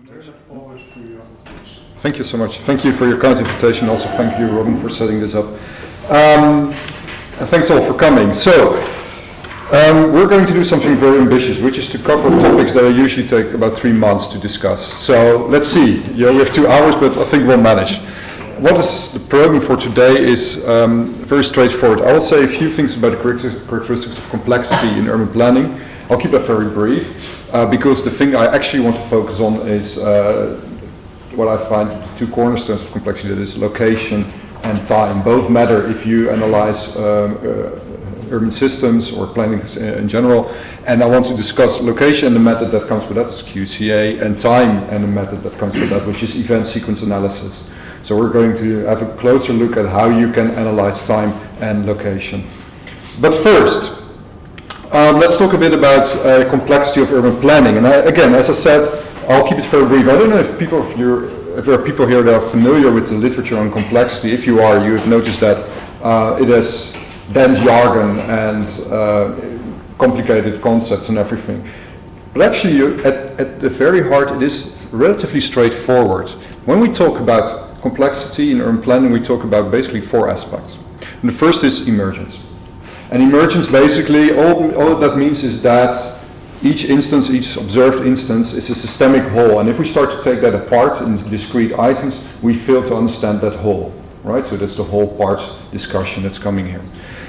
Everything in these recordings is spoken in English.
Very much forward to your speech. Thank you so much. Thank you for your kind invitation. Also, thank you, Robin, for setting this up. And thanks all for coming. So, we're going to do something very ambitious, which is to cover topics that I usually take about 3 months to discuss. So, let's see. Yeah, we have 2 hours, but I think we'll manage. What is the program for today is very straightforward. I will say a few things about the characteristics of complexity in urban planning. I'll keep that very brief, because the thing I actually want to focus on is what I find the 2 cornerstones of complexity, that is location and time. Both matter if you analyze urban systems or planning in general. And I want to discuss location and the method that comes with that is QCA, and time and the method that comes with that, which is event sequence analysis. So we're going to have a closer look at how you can analyze time and location. But first, let's talk a bit about complexity of urban planning. And again, as I said, I'll keep it very brief. I don't know if if there are people here that are familiar with the literature on complexity. If you are, you have noticed that it has dense jargon and complicated concepts and everything. But actually, at the very heart, it is relatively straightforward. When we talk about complexity in urban planning, we talk about basically 4 aspects. And the first is emergence. And emergence, basically, all that means is that each instance, each observed instance, is a systemic whole. And if we start to take that apart in discrete items, we fail to understand that whole, right? So that's the whole parts discussion that's coming here.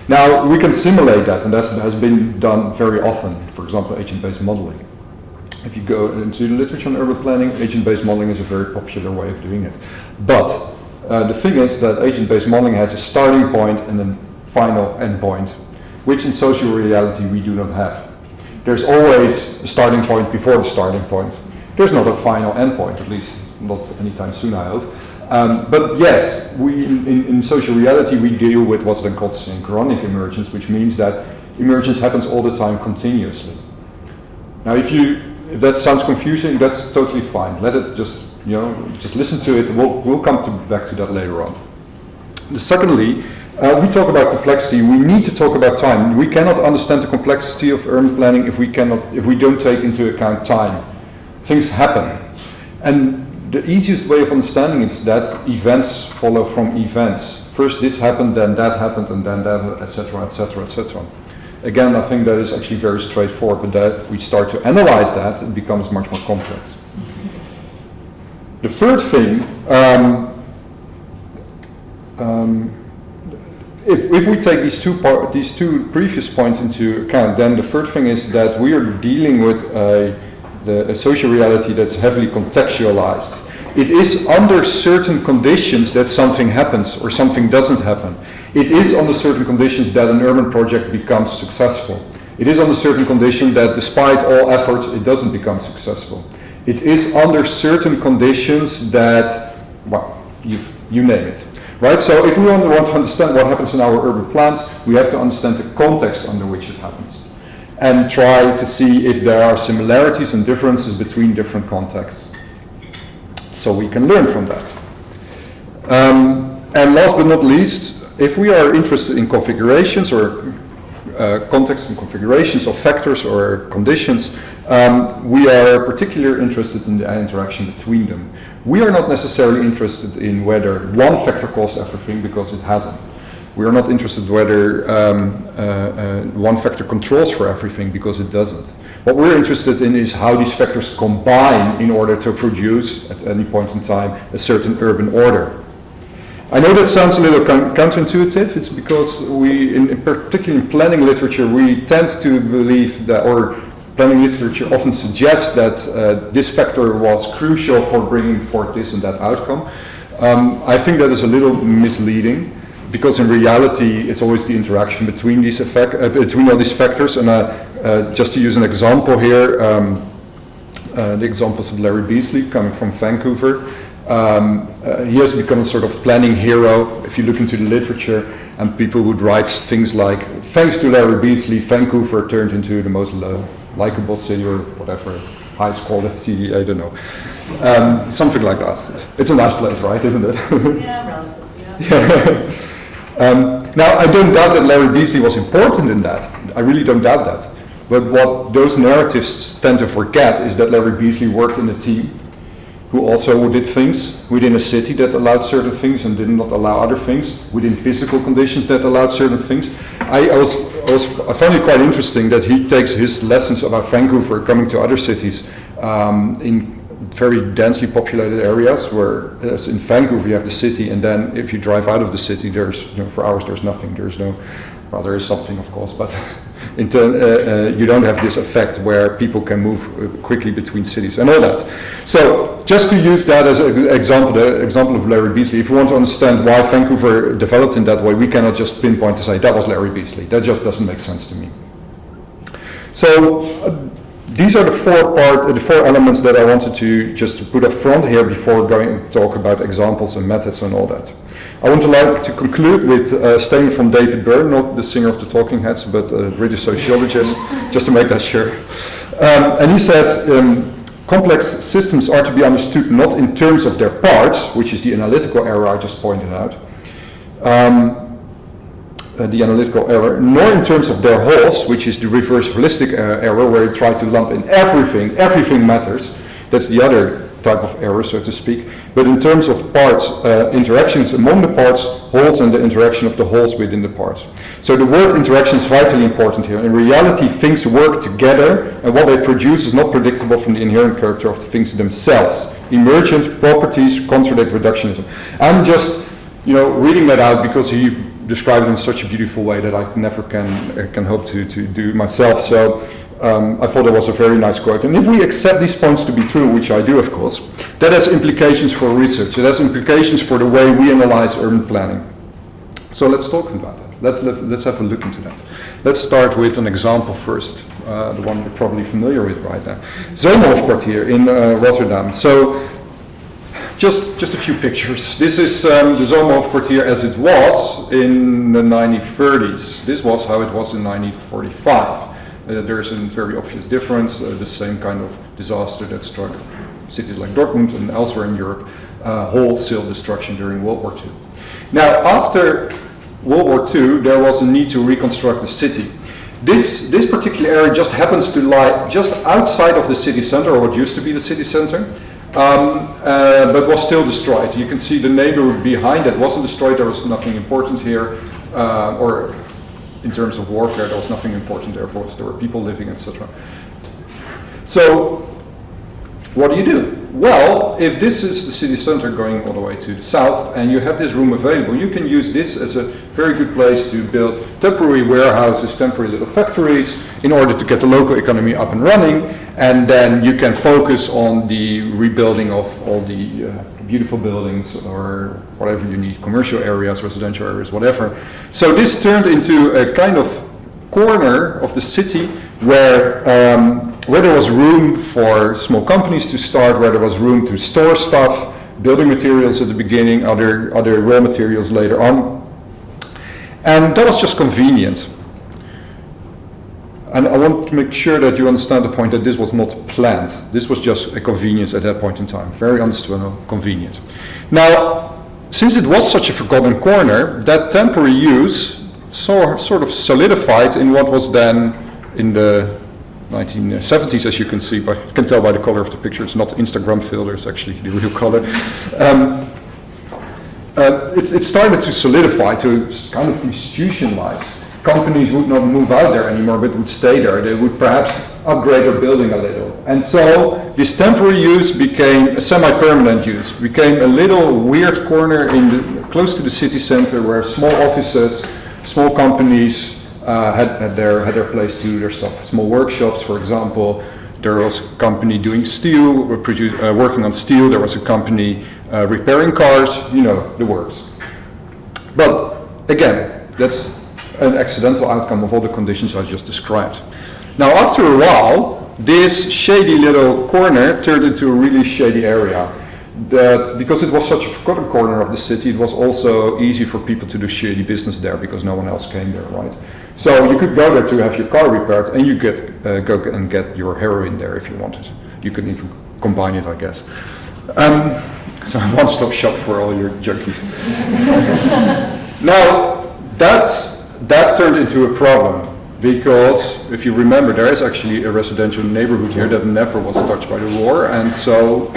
Now, we can simulate that, and that has been done very often. For example, agent-based modeling. If you go into the literature on urban planning, agent-based modeling is a very popular way of doing it. But the thing is that agent-based modeling has a starting point and a final endpoint, which in social reality we do not have. There's always a starting point before the starting point. There's not a final endpoint, at least not anytime soon, I hope. But yes, in social reality we deal with what's then called synchronic emergence, which means that emergence happens all the time continuously. Now, if that sounds confusing, that's totally fine. Let it just listen to it. We'll come back to that later on. Secondly, we talk about complexity. We need to talk about time. We cannot understand the complexity of urban planning if we don't take into account time. Things happen, and the easiest way of understanding it is that events follow from events. First this happened, then that happened, and then that, etc., etc., etc. Again, I think that is actually very straightforward, but that if we start to analyze that, it becomes much more complex. The third thing, if we take these two previous points into account, then the third thing is that we are dealing with a social reality that's heavily contextualized. It is under certain conditions that something happens or something doesn't happen. It is under certain conditions that an urban project becomes successful. It is under certain conditions that despite all efforts, it doesn't become successful. It is under certain conditions that, well, you name it. Right? So if we want to understand what happens in our urban plans, we have to understand the context under which it happens and try to see if there are similarities and differences between different contexts. So we can learn from that. And last but not least, if we are interested in configurations or context and configurations of factors or conditions, we are particularly interested in the interaction between them. We are not necessarily interested in whether one factor caused everything, because it hasn't. We are not interested whether one factor controls for everything, because it doesn't. What we're interested in is how these factors combine in order to produce, at any point in time, a certain urban order. I know that sounds a little counterintuitive. It's because particularly in planning literature, we tend to believe that, or planning literature often suggests that this factor was crucial for bringing forth this and that outcome. I think that is a little misleading, because in reality it's always the interaction between these between all these factors. And just to use an example here, the examples of Larry Beasley coming from Vancouver. He has become a sort of planning hero if you look into the literature, and people would write things like, thanks to Larry Beasley, Vancouver turned into the most likable city, or whatever, highest quality, I don't know. Something like that. It's a nice place, right, isn't it? Yeah, relatively, yeah. Now, I don't doubt that Larry Beasley was important in that. I really don't doubt that. But what those narratives tend to forget is that Larry Beasley worked in a team. who also did things within a city that allowed certain things and did not allow other things, within physical conditions that allowed certain things. I found it quite interesting that he takes his lessons about Vancouver coming to other cities in very densely populated areas, where as in Vancouver you have the city, and then if you drive out of the city, there's, for hours there's nothing, well, there is something of course, but you don't have this effect where people can move quickly between cities and all that. So just to use that as an example, the example of Larry Beasley, if you want to understand why Vancouver developed in that way, we cannot just pinpoint to say that was Larry Beasley. That just doesn't make sense to me. So these are the four elements that I wanted to just put up front here before going to talk about examples and methods and all that. I would like to conclude with a statement from David Byrne, not the singer of the Talking Heads, but a British sociologist, just to make that sure. And he says, complex systems are to be understood not in terms of their parts, which is the analytical error I just pointed out, nor in terms of their wholes, which is the reverse holistic error, where you try to lump in everything matters. That's the other type of error, so to speak. But in terms of parts, interactions among the parts, wholes, and the interaction of the wholes within the parts. So the word interaction is vitally important here. In reality, things work together, and what they produce is not predictable from the inherent character of the things themselves. Emergent properties contradict reductionism. I'm just, reading that out because he described it in such a beautiful way that I never can hope to do myself. So I thought it was a very nice quote. And if we accept these points to be true, which I do, of course, that has implications for research. It has implications for the way we analyze urban planning. So let's talk about that. Let's have a look into that. Let's start with an example first, the one you're probably familiar with right now. Zomerhofkwartier in Rotterdam. So just a few pictures. This is the Zomerhofkwartier as it was in the 1930s. This was how it was in 1945. There's a very obvious difference, the same kind of disaster that struck cities like Dortmund and elsewhere in Europe, wholesale destruction during World War II. Now, after World War II, there was a need to reconstruct the city. This particular area just happens to lie just outside of the city center, or what used to be the city center, but was still destroyed. You can see the neighborhood behind that wasn't destroyed. There was nothing important here, or in terms of warfare, there was nothing important there. There were people living, etc. So, what do? Well, if this is the city center going all the way to the south, and you have this room available, you can use this as a very good place to build temporary warehouses, temporary little factories, in order to get the local economy up and running, and then you can focus on the rebuilding of all the beautiful buildings or whatever you need, commercial areas, residential areas, whatever. So this turned into a kind of corner of the city where there was room for small companies to start, where there was room to store stuff, building materials at the beginning, other raw materials later on. And that was just convenient. And I want to make sure that you understand the point that this was not planned. This was just a convenience at that point in time. Very understandable, convenient. Now, since it was such a forgotten corner, that temporary use sort of solidified in what was then in the 1970s, as you can see, you can tell by the color of the picture. It's not Instagram filter, it's actually the real color. It started to solidify, to kind of institutionalize. Companies would not move out there anymore, but would stay there. They would perhaps upgrade their building a little. And so this temporary use became a semi-permanent use, became a little weird corner close to the city center where small offices, small companies had their place to do their stuff. Small workshops, for example. There was a company doing steel, working on steel. There was a company repairing cars, the works. But again, that's an accidental outcome of all the conditions I just described. Now, after a while, this shady little corner turned into a really shady area. That because it was such a forgotten corner of the city, it was also easy for people to do shady business there because no one else came there, right? So you could go there to have your car repaired, and you could go and get your heroin there if you wanted. You could even combine it, I guess. So a one-stop shop for all your junkies. Now, that turned into a problem, because if you remember, there is actually a residential neighborhood here that never was touched by the war, and so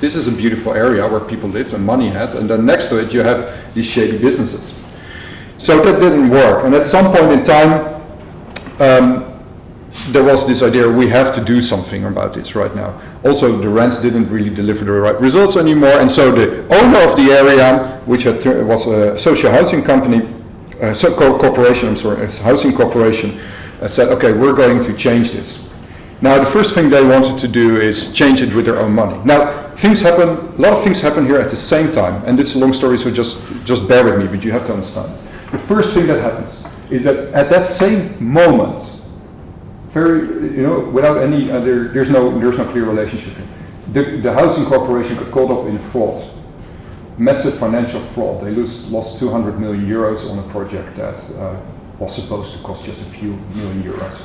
this is a beautiful area where people lived and money had, and then next to it you have these shady businesses. So that didn't work, and at some point in time, there was this idea, we have to do something about this right now. Also, the rents didn't really deliver the right results anymore, and so the owner of the area, which was a social housing company, corporation, a housing corporation, said, okay, we're going to change this. Now, the first thing they wanted to do is change it with their own money. Now, things happen, a lot of things happen here at the same time, and it's a long story, so just bear with me, but you have to understand. The first thing that happens is that at that same moment, without any other, there's no clear relationship here. The housing corporation got caught up in fraud, massive financial fraud. They lost 200 million euros on a project that was supposed to cost just a few million euros.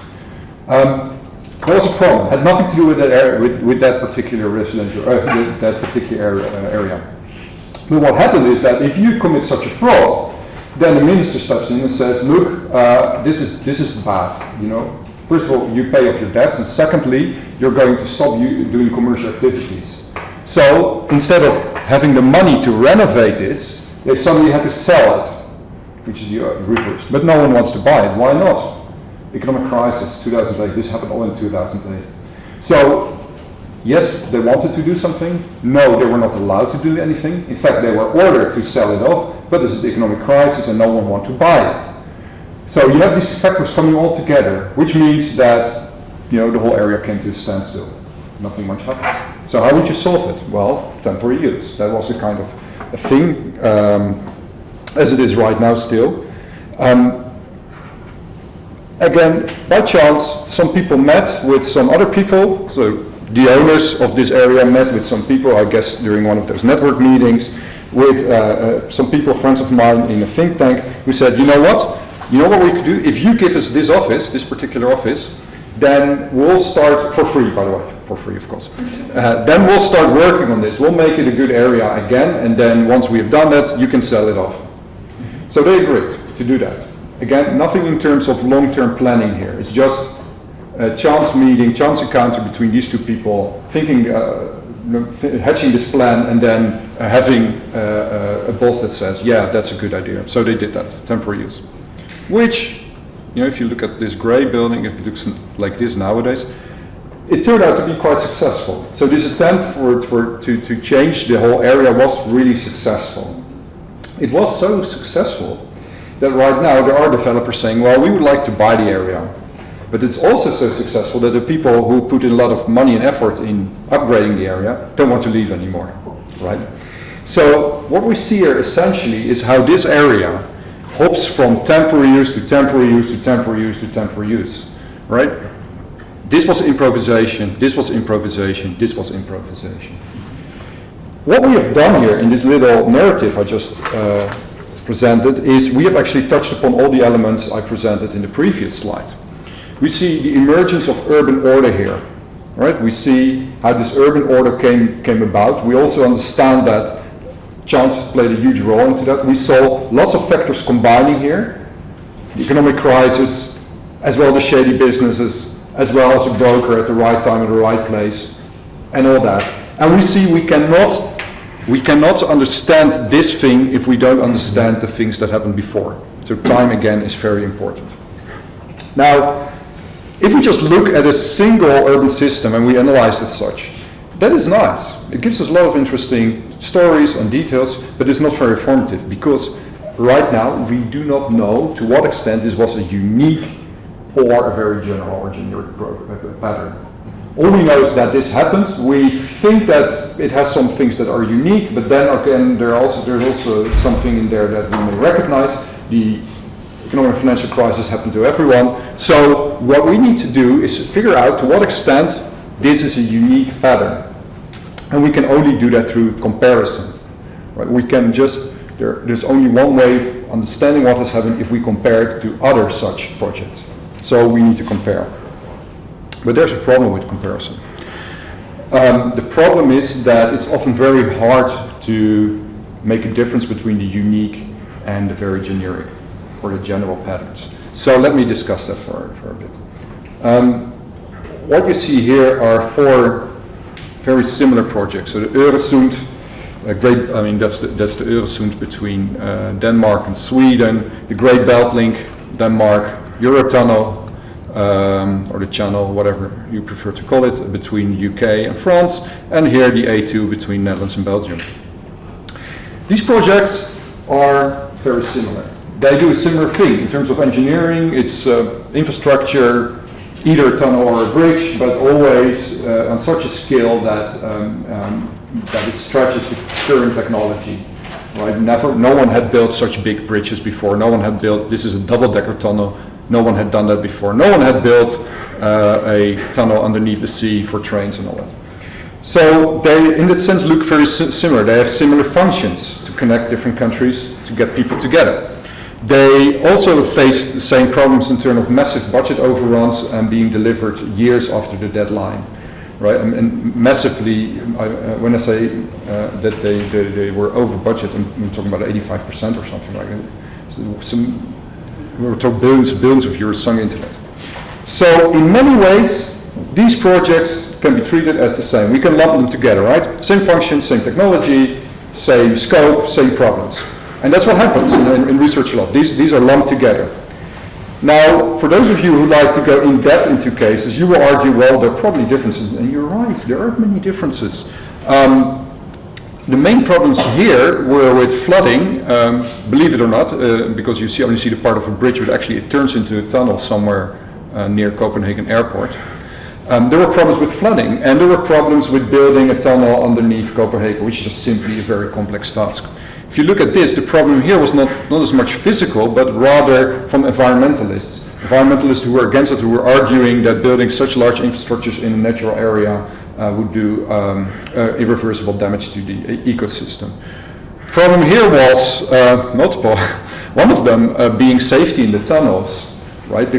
There was a problem. Had nothing to do with that area, with that particular residential, that particular area. But what happened is that if you commit such a fraud, then the minister steps in and says, look, this is bad, First of all, you pay off your debts, and secondly, you're going to stop doing commercial activities. So instead of having the money to renovate this, they suddenly had to sell it, which is the reverse. But no one wants to buy it. Why not? Economic crisis, 2008. This happened all in 2008. So yes, they wanted to do something. No, they were not allowed to do anything. In fact, they were ordered to sell it off. But this is the economic crisis, and no one wants to buy it. So you have these factors coming all together, which means that the whole area came to a standstill. Nothing much happened. So how would you solve it? Well, temporary use. That was a kind of a thing, as it is right now still. Again, by chance, some people met with some other people. So the owners of this area met with some people, I guess during one of those network meetings, with some people, friends of mine in a think tank, who said, you know what we could do? If you give us this office, this particular office, then we'll start, for free by the way, for free of course, then we'll start working on this. We'll make it a good area again, and then once we have done that, you can sell it off. So they agreed to do that. Again, nothing in terms of long-term planning here. It's just a chance meeting, chance encounter between these two people, thinking, hatching this plan, and then having a boss that says, yeah, that's a good idea. So they did that, temporary use. Which, if you look at this gray building, it looks like this nowadays. It turned out to be quite successful. So this attempt to change the whole area was really successful. It was so successful that right now there are developers saying, well, we would like to buy the area. But it's also so successful that the people who put in a lot of money and effort in upgrading the area don't want to leave anymore, right? So what we see here essentially is how this area hops from temporary use to temporary use to temporary use to temporary use, right? This was improvisation, this was improvisation, this was improvisation. What we have done here in this little narrative I just presented is we have actually touched upon all the elements I presented in the previous slide. We see the emergence of urban order here, right? We see how this urban order came about. We also understand that chance played a huge role into that. We saw lots of factors combining here. The economic crisis, as well as the shady businesses, as well as a broker at the right time at the right place, and all that. And we see we cannot understand this thing if we don't understand the things that happened before. So time again is very important. Now, if we just look at a single urban system and we analyze it as such, that is nice. It gives us a lot of interesting stories and details, but it's not very informative because right now we do not know to what extent this was a unique or a very general or generic pattern. All we know is that this happens. We think that it has some things that are unique, but then again there's also something in there that we may recognize. The economic and financial crisis happened to everyone. So what we need to do is figure out to what extent this is a unique pattern. And we can only do that through comparison. Right? We can there's only one way of understanding what has happened if we compare it to other such projects. So we need to compare. But there's a problem with comparison. The problem is that it's often very hard to make a difference between the unique and the very generic or the general patterns. So let me discuss that for a bit. What you see here are four very similar projects. So the Öresund, that's the Öresund between Denmark and Sweden, the Great Belt Link, Denmark, Eurotunnel, or the channel, whatever you prefer to call it, between UK and France, and here the A2 between Netherlands and Belgium. These projects are very similar. They do a similar thing in terms of engineering. It's infrastructure, either a tunnel or a bridge, but always on such a scale that it stretches the current technology. Right? No one had built such big bridges before. No one had built. This is a double-decker tunnel. No one had done that before. No one had built a tunnel underneath the sea for trains and all that. So they, in that sense, look very similar. They have similar functions to connect different countries, to get people together. They also face the same problems in terms of massive budget overruns and being delivered years after the deadline, right? And massively, when I say that they were over budget, I'm talking about 85% or something like that. So we were talking billions of euros sunk into that. So in many ways, these projects can be treated as the same. We can lump them together, right? Same function, same technology, same scope, same problems. And that's what happens in research a lot. These are lumped together. Now, for those of you who like to go in depth into cases, you will argue, well, there are probably differences. And you're right, there are many differences. The main problems here were with flooding, believe it or not, because you only see the part of a bridge, but actually it turns into a tunnel somewhere near Copenhagen Airport. There were problems with flooding, and there were problems with building a tunnel underneath Copenhagen, which is just simply a very complex task. If you look at this, the problem here was not as much physical, but rather from environmentalists. Environmentalists who were against it, who were arguing that building such large infrastructures in a natural area would do irreversible damage to the ecosystem. Problem here was multiple. One of them being safety in the tunnels, right?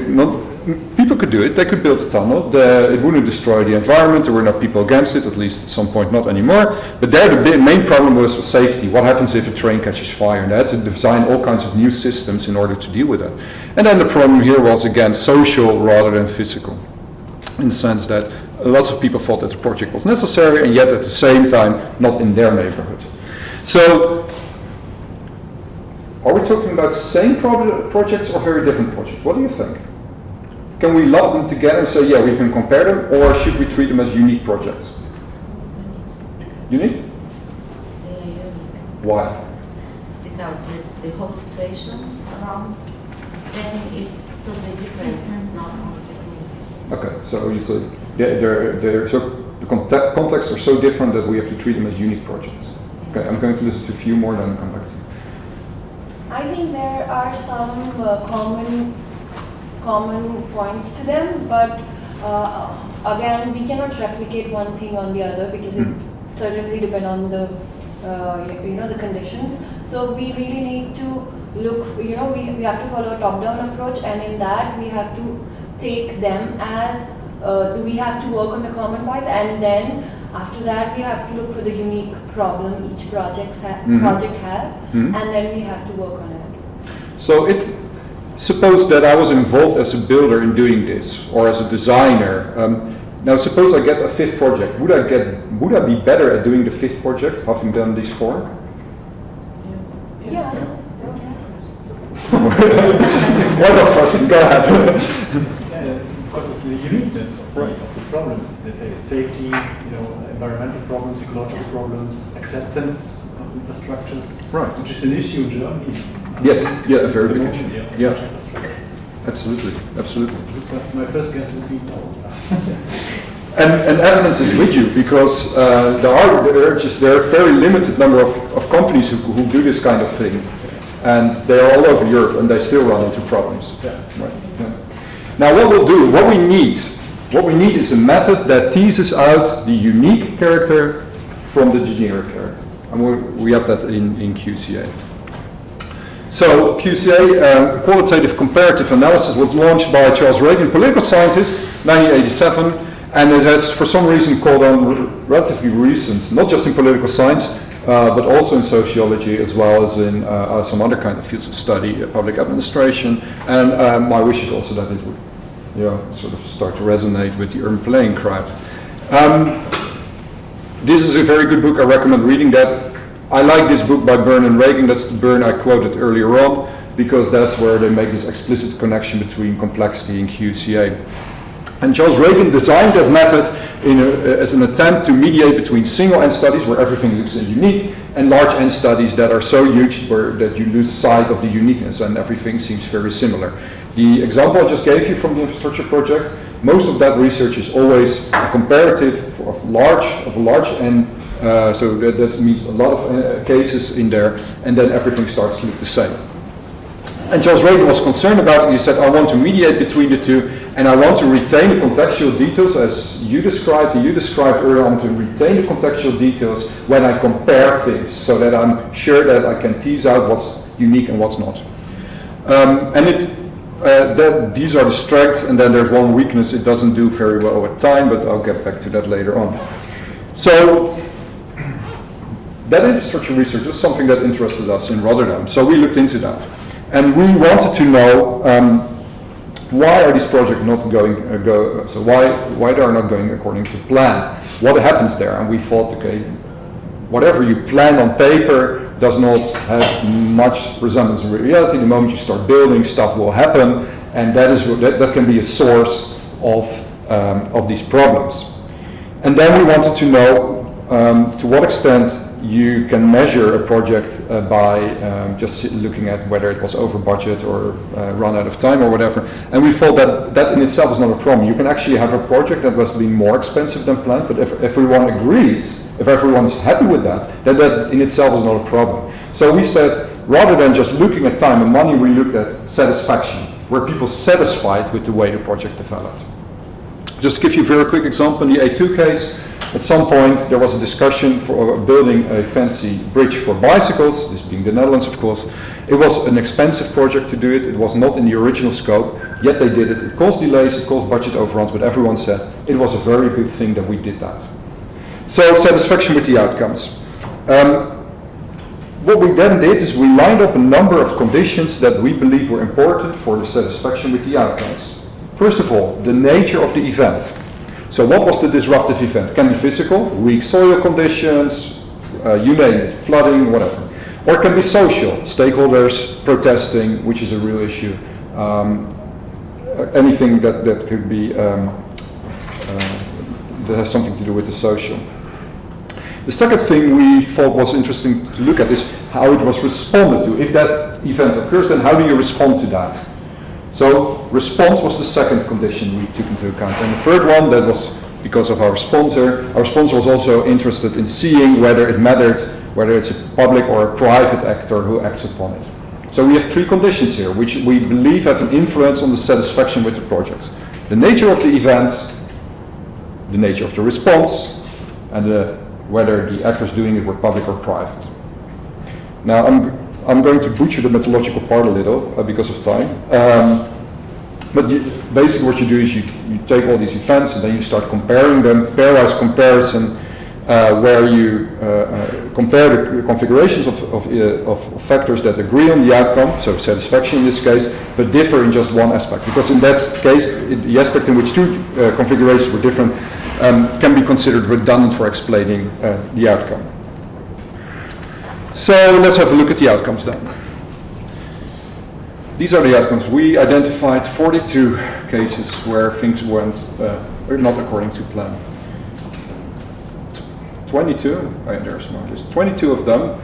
People could do it, they could build a tunnel, it wouldn't destroy the environment, there were no people against it, at least at some point not anymore, but there the main problem was safety. What happens if a train catches fire? And they had to design all kinds of new systems in order to deal with that. And then the problem here was again social rather than physical, in the sense that lots of people thought that the project was necessary and yet at the same time not in their neighborhood. So, are we talking about same projects or very different projects? What do you think? Can we lump them together and say, yeah, we can compare them, or should we treat them as unique projects? Unique? They are unique. Why? Because the whole situation around them is totally different. It's not only technique. Okay, so you say, yeah, the contexts are so different that we have to treat them as unique projects. Okay, I'm going to listen to a few more, then I'll come back to you. I think there are some common points to them, but again, we cannot replicate one thing on the other because it certainly depends on the the conditions. So we really need to look, we have to follow a top-down approach, and in that we have to take them as we have to work on the common points, and then after that we have to look for the unique problem each project has, and then we have to work on it. So suppose that I was involved as a builder in doing this, or as a designer. Now suppose I get a fifth project. Would I be better at doing the fifth project, having done these four? Yeah. One of us, go ahead. Because of the uniqueness of the problems they face, safety, environmental problems, ecological problems, acceptance of infrastructures, right, which is an issue in Germany. Yes, yeah, a very big issue. Yeah. Absolutely. But my first guess would be no. And evidence is with you, because there are a very limited number of companies who do this kind of thing, and they are all over Europe, and they still run into problems. Yeah. Right. Yeah. Now, what we need is a method that teases out the unique character from the generic character, and we have that in QCA. So QCA, qualitative comparative analysis, was launched by Charles Reagan, political scientist, 1987, and it has for some reason caught on relatively recent, not just in political science, but also in sociology, as well as in some other kind of fields of study, public administration, and my wish is also that it would sort of start to resonate with the urban planning crowd. this is a very good book. I recommend reading that. I like this book by Byrne and Reagan. That's the Byrne I quoted earlier on, because that's where they make this explicit connection between complexity and QCA. And Charles Reagan designed that method as an attempt to mediate between single N studies where everything looks unique and large N studies that are so huge that you lose sight of the uniqueness and everything seems very similar. The example I just gave you from the infrastructure project, most of that research is always a comparative of large N, so that means a lot of cases in there, and then everything starts to look the same. And Charles Reagan was concerned about it. He said, I want to mediate between the two, and I want to retain the contextual details as you described earlier. I want to retain the contextual details when I compare things, so that I'm sure that I can tease out what's unique and what's not. These are the strengths, and then there's one weakness. It doesn't do very well with time, but I'll get back to that later on. So that infrastructure research is something that interested us in Rotterdam, so we looked into that. And we wanted to know why are these projects not going, so why they are not going according to plan? What happens there? And we thought, okay, whatever you plan on paper does not have much resemblance in reality. The moment you start building, stuff will happen, and that can be a source of these problems. And then we wanted to know to what extent you can measure a project by just looking at whether it was over budget or run out of time or whatever. And we thought that in itself is not a problem. You can actually have a project that was being more expensive than planned, but if everyone agrees, if everyone is happy with that, then that in itself is not a problem. So we said, rather than just looking at time and money, we looked at satisfaction. Were people satisfied with the way the project developed? Just to give you a very quick example, in the A2 case, at some point there was a discussion for building a fancy bridge for bicycles, this being the Netherlands of course. It was an expensive project to do it, it was not in the original scope, yet they did it. It caused delays, it caused budget overruns, but everyone said it was a very good thing that we did that. So satisfaction with the outcomes. What we then did is we lined up a number of conditions that we believe were important for the satisfaction with the outcomes. First of all, the nature of the event. So what was the disruptive event? It can be physical, weak soil conditions, you name it, flooding, whatever. Or it can be social, stakeholders protesting, which is a real issue. Anything that could be, that has something to do with the social. The second thing we thought was interesting to look at is how it was responded to. If that event occurs, then how do you respond to that? So response was the second condition we took into account. And the third one, that was because of our sponsor. Our sponsor was also interested in seeing whether it mattered, whether it's a public or a private actor who acts upon it. So we have three conditions here, which we believe have an influence on the satisfaction with the project. The nature of the events, the nature of the response, and whether the actors doing it were public or private. Now I'm going to butcher the methodological part a little because of time. But basically what you do is you take all these events and then you start comparing them, pairwise comparison, where you compare the configurations of factors that agree on the outcome, so satisfaction in this case, but differ in just one aspect. Because in that case, the aspect in which two configurations were different can be considered redundant for explaining the outcome. So let's have a look at the outcomes then. These are the outcomes. We identified 42 cases where things went not according to plan. 22, there's more list. 22 of them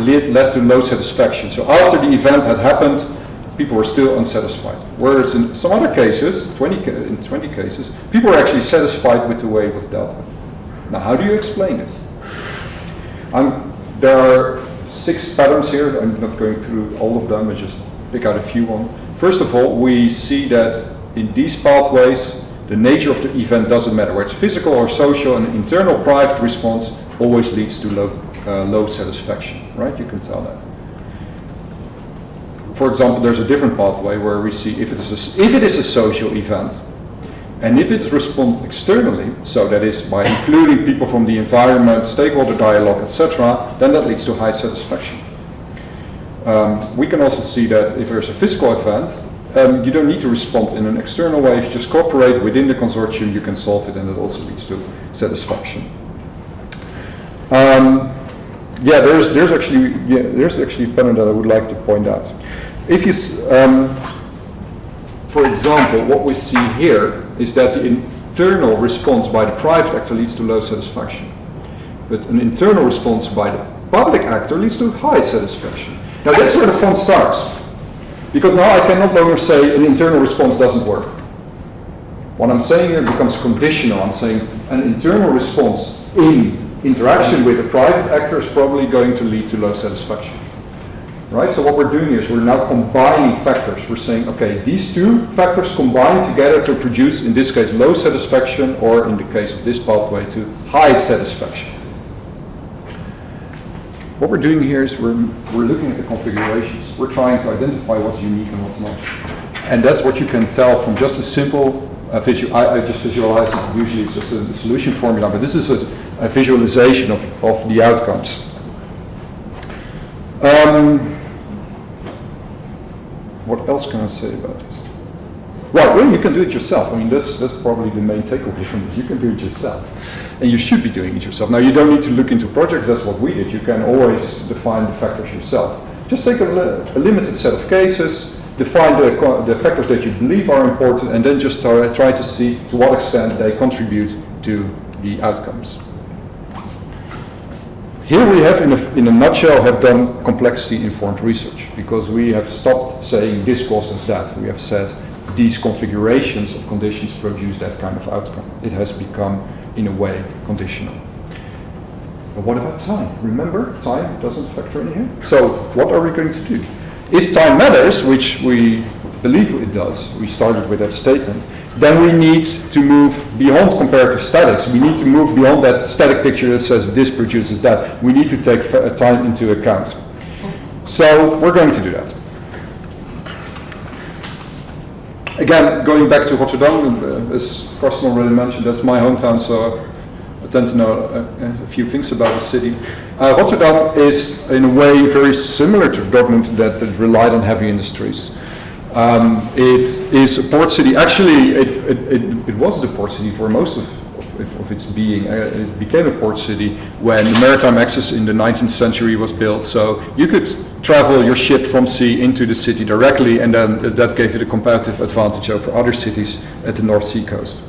led to low satisfaction. So after the event had happened, people were still unsatisfied. Whereas in some other cases, in 20 cases, people were actually satisfied with the way it was dealt with. Now, how do you explain it? There are 6 patterns here. I'm not going through all of them, I just pick out a few on. First of all, we see that in these pathways, the nature of the event doesn't matter. Whether it's physical or social, an internal private response always leads to low satisfaction, right? You can tell that. For example, there's a different pathway where we see if it is a social event, and if it is responded externally, so that is by including people from the environment, stakeholder dialogue, etc., then that leads to high satisfaction. We can also see that if there's a physical event, you don't need to respond in an external way. If you just cooperate within the consortium, you can solve it, and it also leads to satisfaction. Yeah, there's actually a pattern that I would like to point out. If you, for example, what we see here is that the internal response by the private actor leads to low satisfaction, but an internal response by the public actor leads to high satisfaction. Now that's where the fun starts, because now I can no longer say an internal response doesn't work. What I'm saying here becomes conditional. I'm saying an internal response in interaction with a private actor is probably going to lead to low satisfaction. Right? So what we're doing here is we're now combining factors. We're saying, okay, these two factors combine together to produce, in this case, low satisfaction, or in the case of this pathway, to high satisfaction. What we're doing here is we're looking at the configurations. We're trying to identify what's unique and what's not. And that's what you can tell from just a simple visual. I just visualize it. Usually it's just a solution formula, but this is a visualization of the outcomes. What else can I say about this? Right, well, you can do it yourself. I mean, that's probably the main takeaway from it. You can do it yourself. And you should be doing it yourself. Now, you don't need to look into projects. That's what we did. You can always define the factors yourself. Just take a limited set of cases, define the factors that you believe are important, and then just try to see to what extent they contribute to the outcomes. Here we have, in a nutshell, have done complexity-informed research, because we have stopped saying this causes that. We have said these configurations of conditions produce that kind of outcome. It has become, in a way, conditional. But what about time? Remember, time doesn't factor in here. So what are we going to do? If time matters, which we believe it does, we started with that statement, then we need to move beyond comparative statics. We need to move beyond that static picture that says this produces that. We need to take time into account. So we're going to do that. Again, going back to Rotterdam, as Carsten already mentioned, that's my hometown, so I tend to know a few things about the city. Rotterdam is, in a way, very similar to Dortmund, that relied on heavy industries. It is a port city. Actually, it was the port city for most of its being. It became a port city when the maritime access in the 19th century was built. So you could travel your ship from sea into the city directly, and then that gave it a competitive advantage over other cities at the North Sea coast.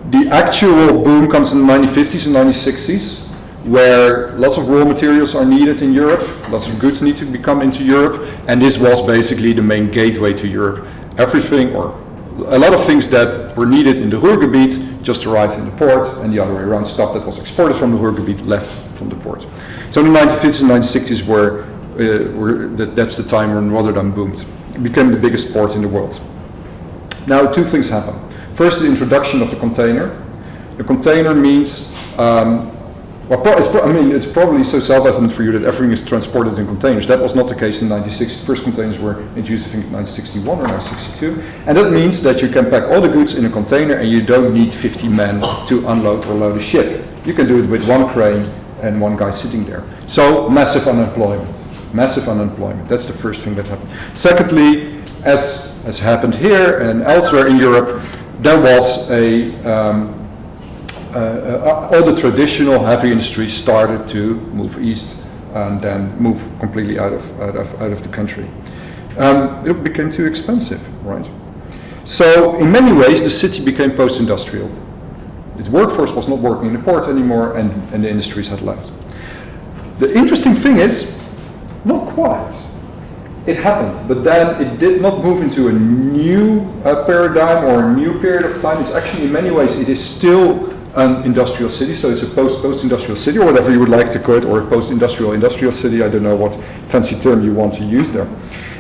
The actual boom comes in the 1950s and 1960s, where lots of raw materials are needed in Europe, lots of goods need to come into Europe, and this was basically the main gateway to Europe. Everything, or a lot of things that were needed in the Ruhrgebiet just arrived in the port, and the other way around, stuff that was exported from the Ruhrgebiet left from the port. So in the 1950s and 1960s that's the time when Rotterdam boomed. It became the biggest port in the world. Now, two things happen. First, the introduction of the container. The container means, it's probably so self-evident for you that everything is transported in containers. That was not the case in 1960. First containers were introduced, I think, in 1961 or 1962. And that means that you can pack all the goods in a container and you don't need 50 men to unload or load a ship. You can do it with one crane and one guy sitting there. So, massive unemployment. Massive unemployment. That's the first thing that happened. Secondly, as has happened here and elsewhere in Europe, there was all the traditional heavy industries started to move east and then move completely out of the country. It became too expensive, right? So in many ways, the city became post-industrial. Its workforce was not working in the port anymore, and the industries had left. The interesting thing is, not quite. It happened, but then it did not move into a new paradigm or a new period of time. It's actually, in many ways, it is still an industrial city, so it's a post-industrial city, or whatever you would like to call it, or a post-industrial city. I don't know what fancy term you want to use there.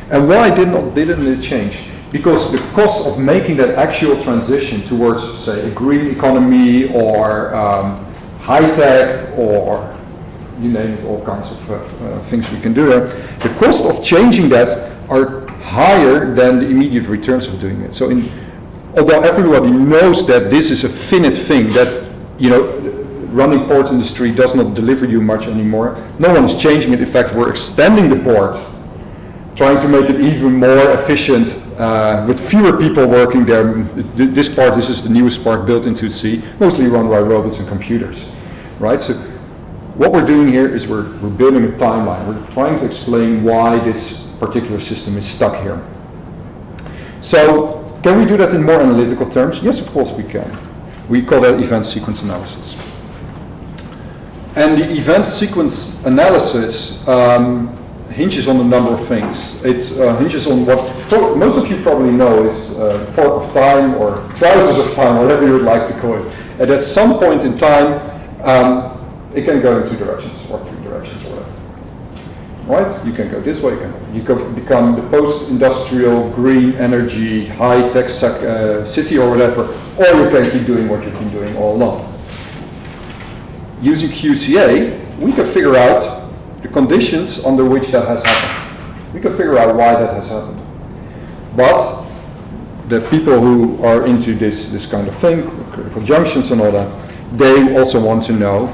And why didn't it change? Because the cost of making that actual transition towards, say, a green economy or high-tech, or you name it, all kinds of things we can do there, the cost of changing that are higher than the immediate returns of doing it. So although everybody knows that this is a finite thing, that, running port industry does not deliver you much anymore, no one is changing it. In fact, we're extending the port, trying to make it even more efficient, with fewer people working there. This is the newest part built into the sea, mostly run by robots and computers, right? So what we're doing here is we're building a timeline. We're trying to explain why this particular system is stuck here. So, can we do that in more analytical terms? Yes, of course we can. We call that event sequence analysis. And the event sequence analysis hinges on a number of things. It hinges on what most of you probably know is fork of time or trousers of time, whatever you would like to call it. And at some point in time, it can go in two directions or three directions or whatever. Right? You can go this way, you can become the post-industrial green energy high-tech city or whatever, or you can keep doing what you've been doing all along. Using QCA, we can figure out the conditions under which that has happened. We can figure out why that has happened. But the people who are into this kind of thing, critical junctions and all that, they also want to know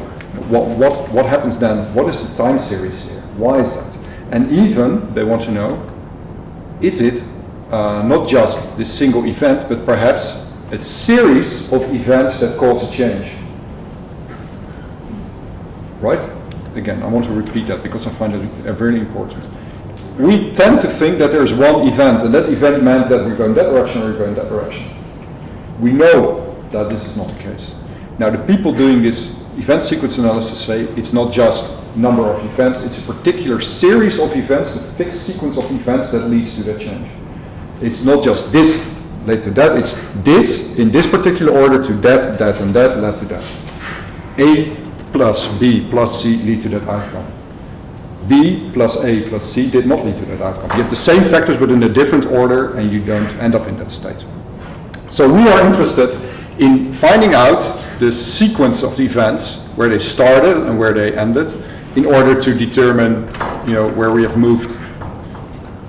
what happens then, what is the time series here, why is that? And even they want to know, is it not just this single event, but perhaps a series of events that cause a change? Right? Again, I want to repeat that because I find it very important. We tend to think that there's one event, and that event meant that we're going that direction or we're going that direction. We know that this is not the case. Now, the people doing this event sequence analysis say it's not just number of events, it's a particular series of events, a fixed sequence of events that leads to that change. It's not just this led to that, it's this in this particular order to that, that, and that led to that. A plus B plus C lead to that outcome. B plus A plus C did not lead to that outcome. You have the same factors but in a different order and you don't end up in that state. So we are interested in finding out the sequence of the events, where they started and where they ended, in order to determine, where we have moved.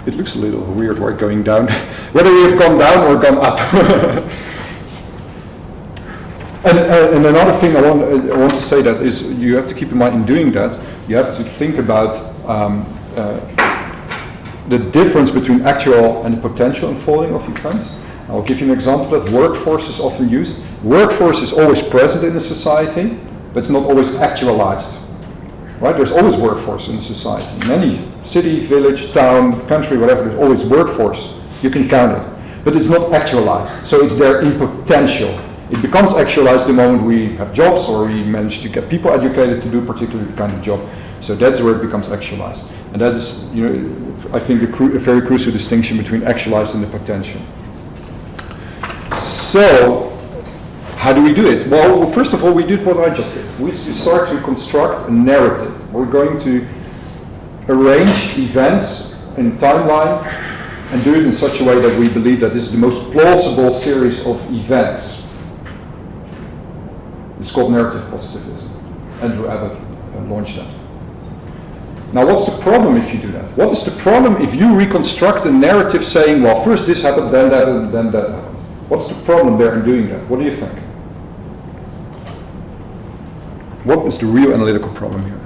It looks a little weird, we're going down. Whether we have gone down or gone up. And another thing I want to say that is you have to keep in mind in doing that, you have to think about the difference between actual and the potential unfolding of events. I'll give you an example that workforce is often used. Workforce is always present in a society, but it's not always actualized. Right? There's always workforce in a society. In any city, village, town, country, whatever, there's always workforce. You can count it. But it's not actualized. So it's there in potential. It becomes actualized the moment we have jobs or we manage to get people educated to do a particular kind of job. So that's where it becomes actualized. And that is, I think, a very crucial distinction between actualized and the potential. So, how do we do it? Well, first of all, we did what I just did. We start to construct a narrative. We're going to arrange events in timeline and do it in such a way that we believe that this is the most plausible series of events. It's called narrative positivism. Andrew Abbott launched that. Now, what's the problem if you do that? What is the problem if you reconstruct a narrative saying, well, first this happened, then that, and then that happened? What's the problem there in doing that? What do you think? What is the real analytical problem here?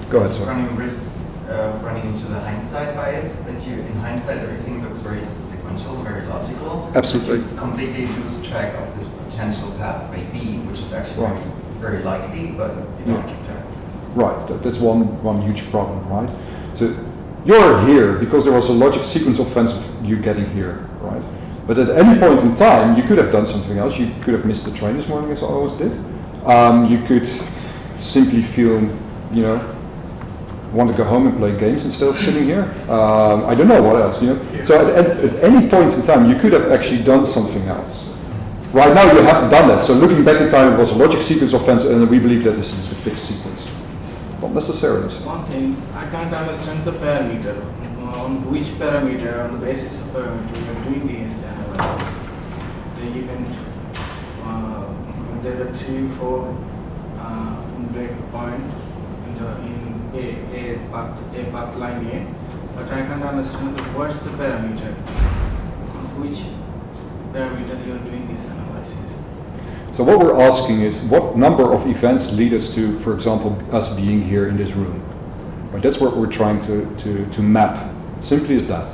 Go ahead, sir. Running risk of running into the hindsight bias, that you, in hindsight, everything looks very sequential, very logical. Absolutely. You completely lose track of this potential pathway B, which is actually Right. very likely, but you don't keep track. Right, that's one huge problem, right? So you're here because there was a logic sequence of events of you getting here, right? But at any point in time, you could have done something else. You could have missed the train this morning, as I always did. You could simply feel, want to go home and play games instead of sitting here. I don't know what else, So at any point in time, you could have actually done something else. Right now, you haven't done that. So looking back in time, it was a logic sequence of events, and we believe that this is a fixed sequence. Not necessarily. One thing, I can't understand the parameter. On which parameter, on the basis of parameter, you are doing this analysis. The event, there are 3-4 break point in a path line A, but I can't understand what's the parameter. On which parameter you are doing this analysis. So what we're asking is, what number of events lead us to, for example, us being here in this room? Right, that's what we're trying to map. Simple as that.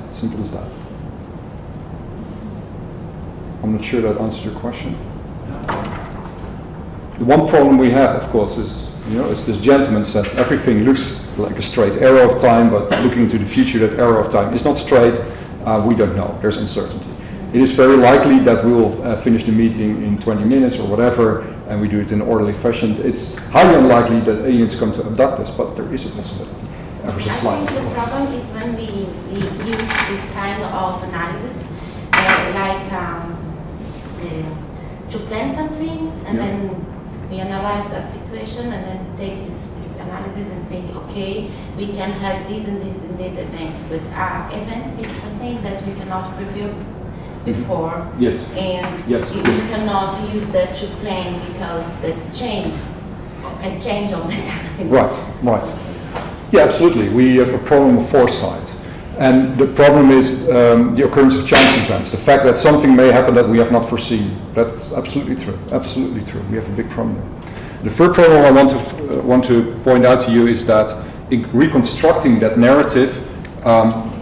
I'm not sure that answers your question. The one problem we have, of course, is, as this gentleman said, everything looks like a straight arrow of time, but looking into the future, that arrow of time is not straight. We don't know. There's uncertainty. It is very likely that we will finish the meeting in 20 minutes or whatever, and we do it in an orderly fashion. It's highly unlikely that aliens come to abduct us, but there is a possibility. Ever so I slightly. think the problem is when we use this kind of analysis, to plan some things, and Yeah. then we analyze a situation, and then we take this analysis and think, okay, we can have this and this and this events, but our event is something that we cannot preview before, Yes. and Yes. you cannot use that to plan because that's change, can change all the time. Right, right. Yeah, absolutely. We have a problem of foresight. And the problem is the occurrence of chance events, the fact that something may happen that we have not foreseen. That's absolutely true, absolutely true. We have a big problem there. The third problem I want to point out to you is that in reconstructing that narrative,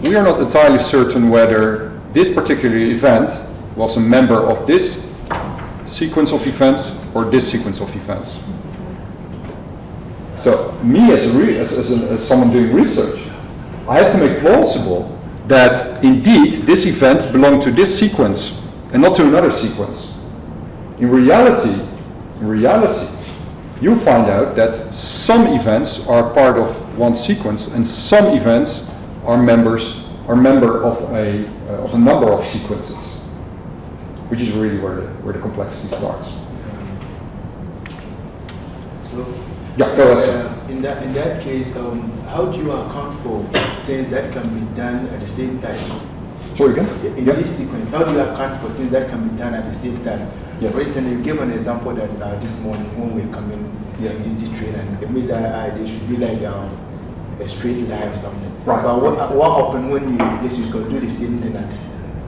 we are not entirely certain whether this particular event was a member of this sequence of events or this sequence of events. So me as someone doing research, I have to make plausible that indeed this event belonged to this sequence and not to another sequence. In reality, you'll find out that some events are part of one sequence and some events are member of a number of sequences, which is really where the complexity starts. So, yeah, go ahead. In that case, how do you account for things that can be done at the same time? Sorry again? In this sequence, how do you account for things that can be done at the same time? Yes. For instance, you gave an example that this morning when we come in, Yeah. use the train, and it means that there should be like a straight line or something. Right. But what happens when you can do the same thing at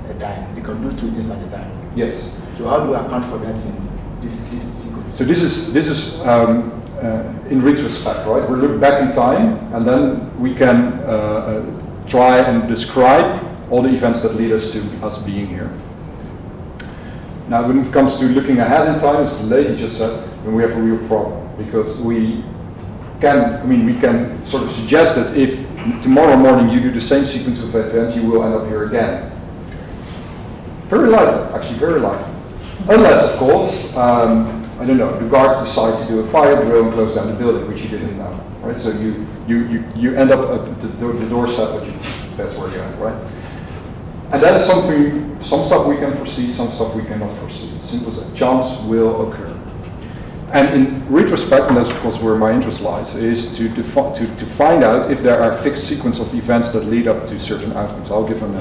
a time? You can do two things at a time. Yes. So how do you account for that in this sequence? So this is in retrospect, right? We look back in time, and then we can try and describe all the events that lead us to us being here. Now, when it comes to looking ahead in time, as the lady just said, then we have a real problem, because we can sort of suggest that if tomorrow morning you do the same sequence of events, you will end up here again. Very likely, actually very likely. Unless, of course, I don't know, the guards decide to do a fire drill and close down the building, which you didn't know, right? So you end up at the doorstep, but that's where you're at, right? And that is some stuff we can foresee, some stuff we cannot foresee. It's simple as that. Chance will occur. And in retrospect, and that's of course where my interest lies, is to find out if there are fixed sequence of events that lead up to certain outcomes. I'll give and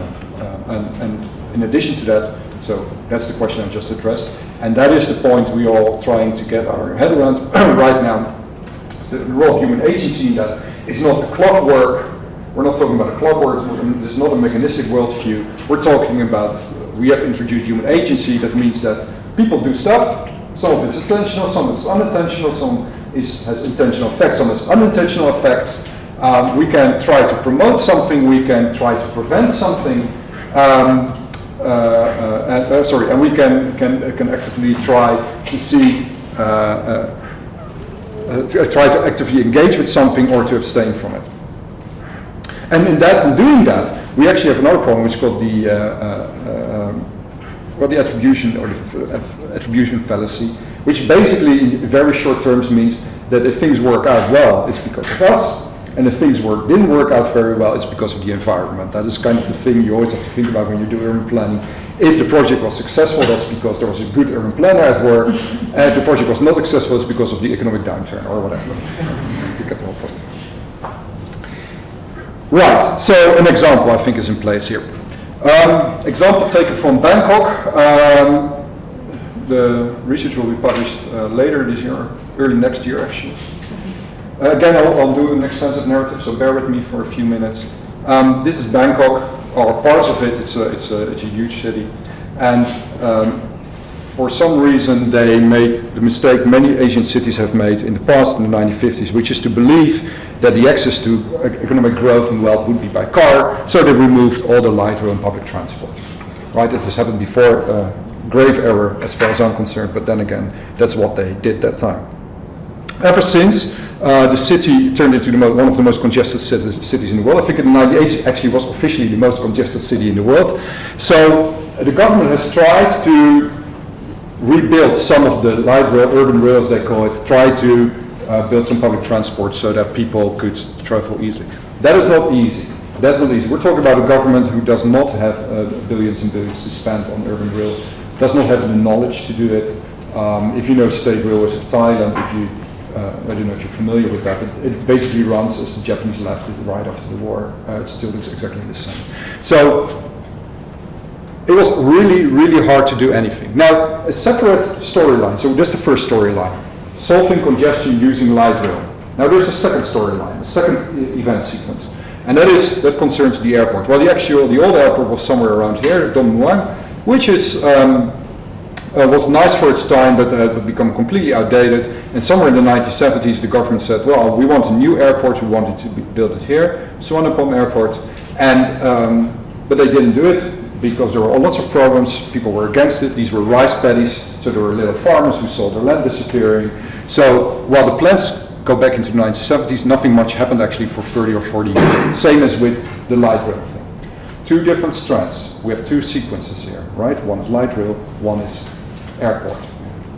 in addition to that, so that's the question I just addressed, and that is the point we are all trying to get our head around right now. It's the role of human agency in that it's not a clockwork. We're not talking about a clockwork. This is not a mechanistic worldview. We're talking about, we have introduced human agency. That means that people do stuff. Some of it's intentional, some is unintentional, some has intentional effects, some has unintentional effects. We can try to promote something, we can try to prevent something, and we can actively try to see, try to actively engage with something or to abstain from it. And in doing that, we actually have another problem, which is called the attribution or the attribution fallacy, which basically in very short terms means that if things work out well, it's because of us, and if things didn't work out very well, it's because of the environment. That is kind of the thing you always have to think about when you do urban planning. If the project was successful, that's because there was a good urban planner at work, and if the project was not successful, it's because of the economic downturn or whatever. You get the whole point. Right, so an example I think is in place here. Example taken from Bangkok. The research will be published later this year, early next year actually. Again, I'll do an extensive narrative, so bear with me for a few minutes. This is Bangkok, or parts of it. It's a huge city, and for some reason they made the mistake many Asian cities have made in the past, in the 1950s, which is to believe that the access to economic growth and wealth would be by car, so they removed all the light rail and public transport. Right, it has happened before, grave error as far as I'm concerned, but then again, that's what they did that time. Ever since, the city turned into one of the most congested cities in the world. I think in the 1980s actually was officially the most congested city in the world. So the government has tried to rebuild some of the light rail, urban rails they call it, try to build some public transport so that people could travel easily. That is not easy. That's not easy. We're talking about a government who does not have billions and billions to spend on urban rail, does not have the knowledge to do it. If you know state railways of Thailand, if you I don't know if you're familiar with that, but it basically runs as the Japanese left it right after the war. It still looks exactly the same. So it was really, really hard to do anything. Now, a separate storyline. So that's the first storyline. Solving congestion using light rail. Now there's a second storyline, a second event sequence. And that concerns the airport. Well, the old airport was somewhere around here, Dortmund, which is was nice for its time, but had become completely outdated. And somewhere in the 1970s, the government said, well, we want a new airport, we wanted to build it here, Suvarnabhumi Airport. And, but they didn't do it because there were lots of problems, people were against it, these were rice paddies, so there were little farmers who saw their land disappearing. So while the plans go back into the 1970s, nothing much happened actually for 30 or 40 years. Same as with the light rail thing. Two different strands. We have two sequences here, right? One is light rail, one is airport.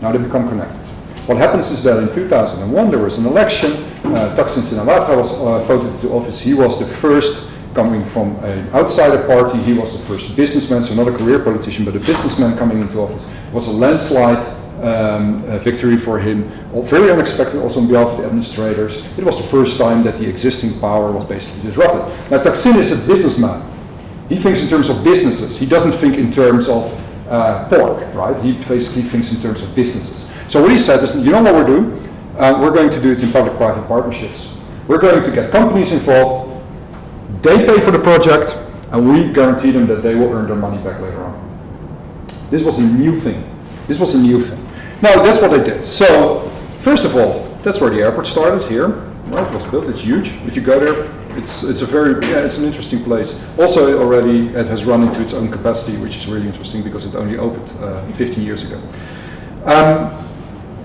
Now they become connected. What happens is that in 2001 there was an election. Thaksin Shinawatra was voted into office. He was the first coming from an outsider party. He was the first businessman, so not a career politician, but a businessman coming into office. It was a landslide victory for him. Very unexpected also on behalf of the administrators. It was the first time that the existing power was basically disrupted. Now Thaksin is a businessman. He thinks in terms of businesses. He doesn't think in terms of pork, right? He basically thinks in terms of businesses. So what he said is, you know what we're doing? We're going to do it in public-private partnerships. We're going to get companies involved. They pay for the project, and we guarantee them that they will earn their money back later on. This was a new thing. This was a new thing. Now, that's what they did. So, first of all, that's where the airport started, here. Right, it was built, it's huge. If you go there, it's an interesting place. Also, already, it has run into its own capacity, which is really interesting because it only opened 15 years ago.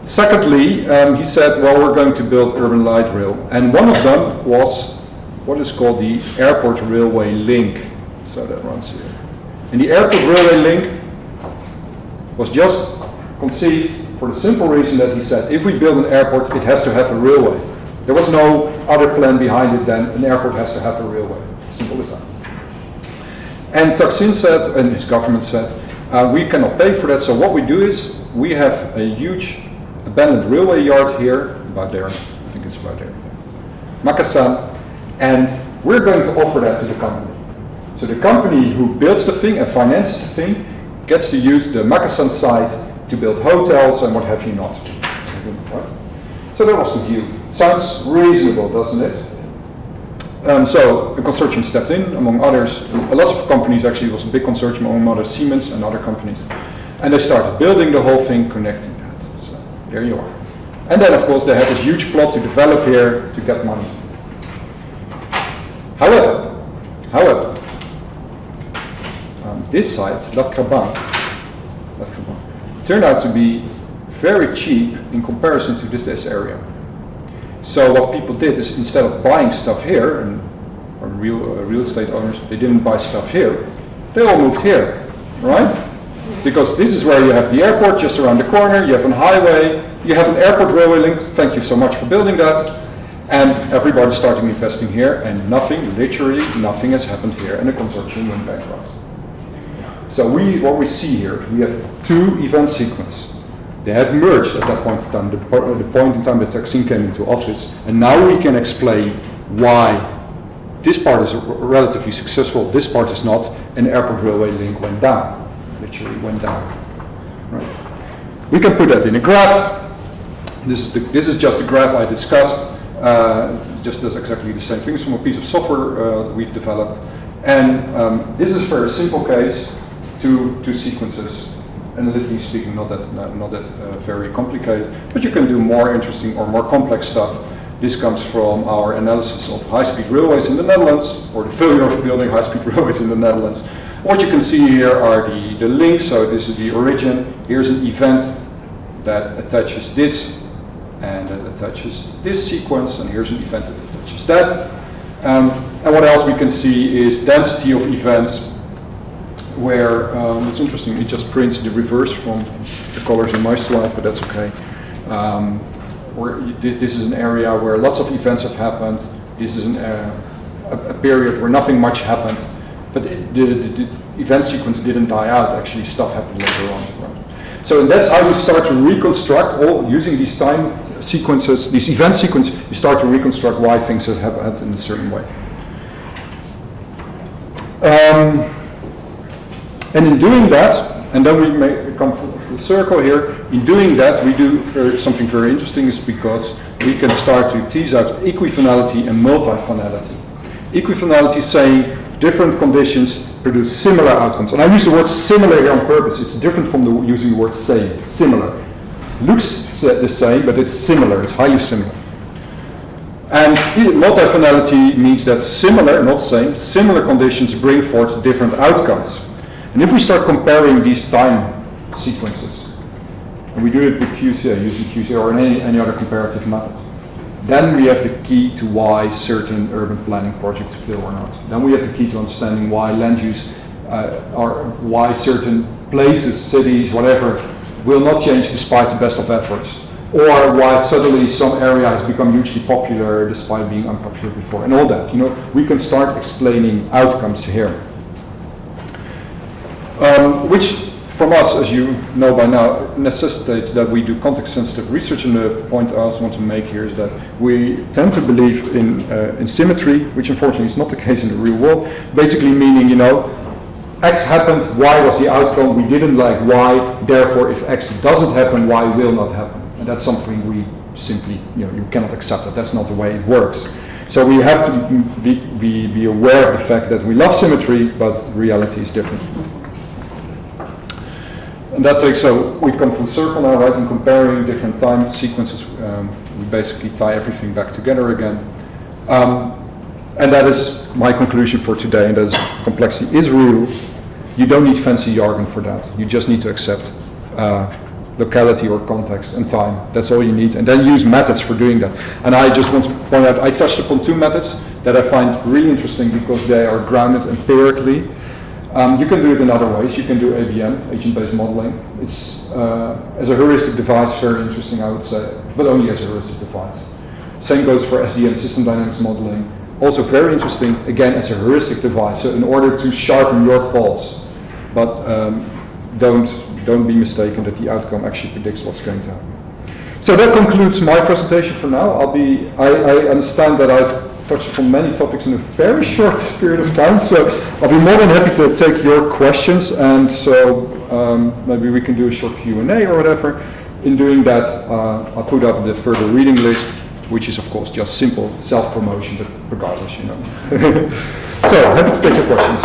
Secondly, he said, well, we're going to build urban light rail. And one of them was what is called the airport railway link. So that runs here. And the airport railway link was just conceived for the simple reason that he said, if we build an airport, it has to have a railway. There was no other plan behind it than an airport has to have a railway. Simple as that. And Thaksin said, and his government said, we cannot pay for that, so what we do is, we have a huge abandoned railway yard here, about there, I think it's about there, Makassar, and we're going to offer that to the company. So the company who builds the thing and finances the thing gets to use the Makassar site to build hotels and what have you not. So that was the deal. Sounds reasonable, doesn't it? So the consortium stepped in, among others, lots of companies actually, it was a big consortium, among others Siemens and other companies. And they started building the whole thing, connecting that. So there you are. And then of course they had this huge plot to develop here to get money. However, this site, Latkraban, turned out to be very cheap in comparison to this area. So what people did is instead of buying stuff here, and real estate owners, they didn't buy stuff here, they all moved here, right? Because this is where you have the airport just around the corner, you have a highway, you have an airport railway link, thank you so much for building that, and everybody started investing here, and literally nothing has happened here, and the consortium went bankrupt. So what we see here, we have two event sequences. They have merged at that point in time, the point in time that Thaksin came into office, and now we can explain why this part is relatively successful, this part is not, and the airport railway link went down, literally went down. Right. We can put that in a graph. This is just a graph I discussed, just does exactly the same things from a piece of software we've developed. And this is a very simple case, two sequences. Analytically speaking, not that very complicated, but you can do more interesting or more complex stuff. This comes from our analysis of high-speed railways in the Netherlands, or the failure of building high-speed railways in the Netherlands. What you can see here are the links. So this is the origin. Here's an event that attaches this, and that attaches this sequence, and here's an event that attaches that. And what else we can see is density of events, where it's interesting, it just prints the reverse from the colors in my slide, but that's okay. Where this is an area where lots of events have happened. This is a period where nothing much happened, but the event sequence didn't die out. Actually, stuff happened later on. Right? So that's how you start to reconstruct, all using these time sequences, these event sequences, you start to reconstruct why things have happened in a certain way. And in doing that, and then we may come full circle here, in doing that we do something very interesting, is because we can start to tease out equifinality and multifinality. Equifinality is saying different conditions produce similar outcomes. And I use the word similar here on purpose. It's different from using the word same. Similar. Looks the same, but it's similar. It's highly similar. And multifinality means that similar, not same, similar conditions bring forth different outcomes. And if we start comparing these time sequences, and we do it with QCA, using QCA or any other comparative method, then we have the key to why certain urban planning projects fail or not. Then we have the key to understanding why land use, or why certain places, cities, whatever, will not change despite the best of efforts. Or why suddenly some area has become hugely popular despite being unpopular before, and all that. We can start explaining outcomes here. Which from us, as you know by now, necessitates that we do context-sensitive research. And the point I also want to make here is that we tend to believe in symmetry, which unfortunately is not the case in the real world. Basically meaning, X happened, Y was the outcome, we didn't like Y, therefore if X doesn't happen, Y will not happen. And that's something we simply, you cannot accept that. That's not the way it works. So we have to be aware of the fact that we love symmetry, but reality is different. And that takes, so we've come full circle now, right? In comparing different time sequences, we basically tie everything back together again. And that is my conclusion for today, and that is complexity is real. You don't need fancy jargon for that. You just need to accept locality or context and time. That's all you need. And then use methods for doing that. And I just want to point out, I touched upon two methods that I find really interesting because they are grounded empirically. You can do it in other ways. You can do ABM, agent-based modeling. It's, as a heuristic device, very interesting, I would say, but only as a heuristic device. Same goes for SDN, system dynamics modeling. Also very interesting, again, as a heuristic device. So in order to sharpen your thoughts, but don't be mistaken that the outcome actually predicts what's going to happen. So that concludes my presentation for now. I understand that I've touched upon many topics in a very short period of time, so I'll be more than happy to take your questions, and so maybe we can do a short Q&A or whatever. In doing that, I'll put up the further reading list, which is of course just simple self-promotion, but regardless, So, happy to take your questions.